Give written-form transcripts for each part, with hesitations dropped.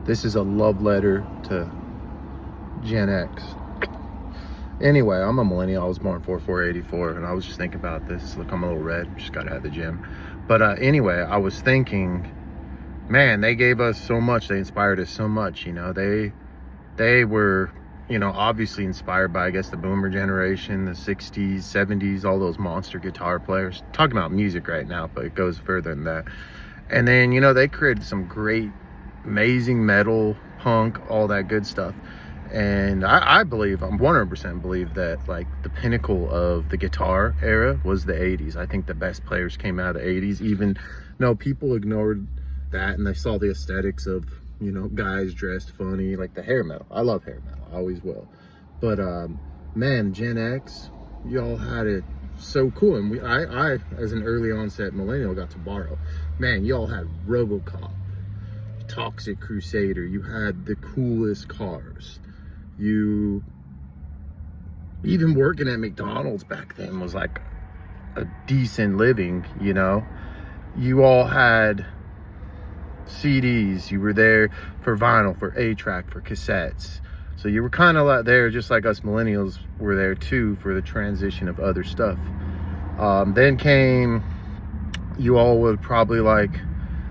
This is a love letter to Gen X. Anyway, I'm a millennial. I was born 4484, and I was just thinking about this. Look, I'm a little red. Just got out of the gym. But anyway, I was thinking, man, they gave us so much. They inspired us so much. You know, they were, you know, obviously inspired by, I guess, the boomer generation, the 60s, 70s, all those monster guitar players. Talking about music right now, but it goes further than that. And then, you know, they created some great, amazing metal, punk, all that good stuff. And I believe, I'm 100% believe that, like, the pinnacle of the guitar era was the 80s. I think the best players came out of the 80s, even though people ignored that and they saw the aesthetics of, you know, guys dressed funny, like the hair metal. I love hair metal, I always will. But man, Gen X, y'all had it so cool. And I as an early onset millennial, got to borrow. Man, y'all had RoboCop, Toxic Crusader. You had the coolest cars. You, even working at McDonald's back then was like a decent living, you know. You all had CDs. You were there for vinyl, for 8-track, for cassettes. So you were kind of like there, just like us millennials were there too, for the transition of other stuff. Then came, you all were probably like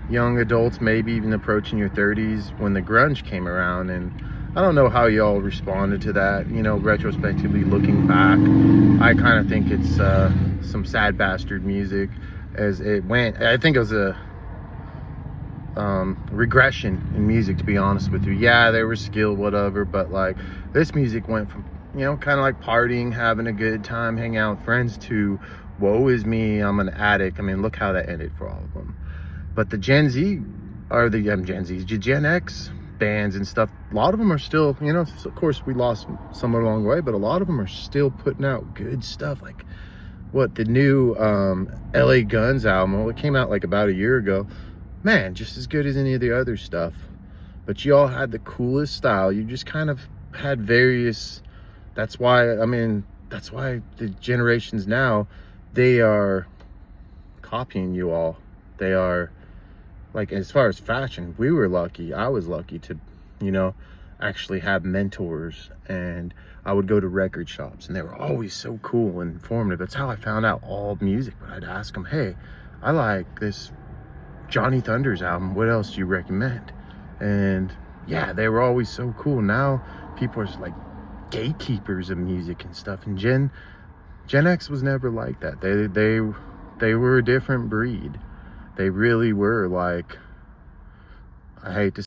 young adults, maybe even approaching your 30s, when the grunge came around. And I don't know how y'all responded to that. You know, retrospectively looking back, I kind of think it's some sad bastard music as it went. I think it was a regression in music, to be honest with you. Yeah, they were skilled, whatever, but like this music went from, you know, kind of like partying, having a good time, hanging out with friends, to woe is me, I'm an addict. I mean, look how that ended for all of them. But the Gen Z, or the Gen X bands and stuff, a lot of them are still, you know, of course we lost some along the way, but a lot of them are still putting out good stuff. Like what, the new LA Guns album, well, it came out like about a year ago. Man, just as good as any of the other stuff. But you all had the coolest style. You just kind of had various, that's why, I mean, that's why the generations now, they are copying you all. They are, like, as far as fashion, we were lucky. I was lucky to, you know, actually have mentors. And I would go to record shops, and they were always so cool and informative. That's how I found out all music. But I'd ask them, hey, I like this Johnny Thunders album, what else do you recommend? And yeah, they were always so cool. Now people are like gatekeepers of music and stuff. And Gen X was never like that. They were a different breed. They really were. Like, I hate to